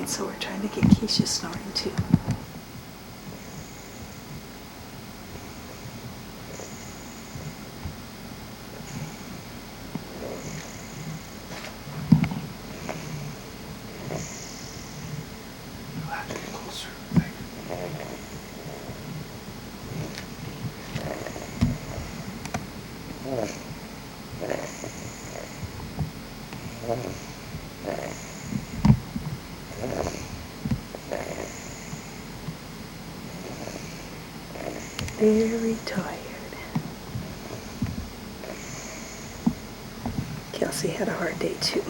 And so we're trying to get Keisha snoring too. You'll have to get closer, I think. Very tired. Kelsey had a hard day too.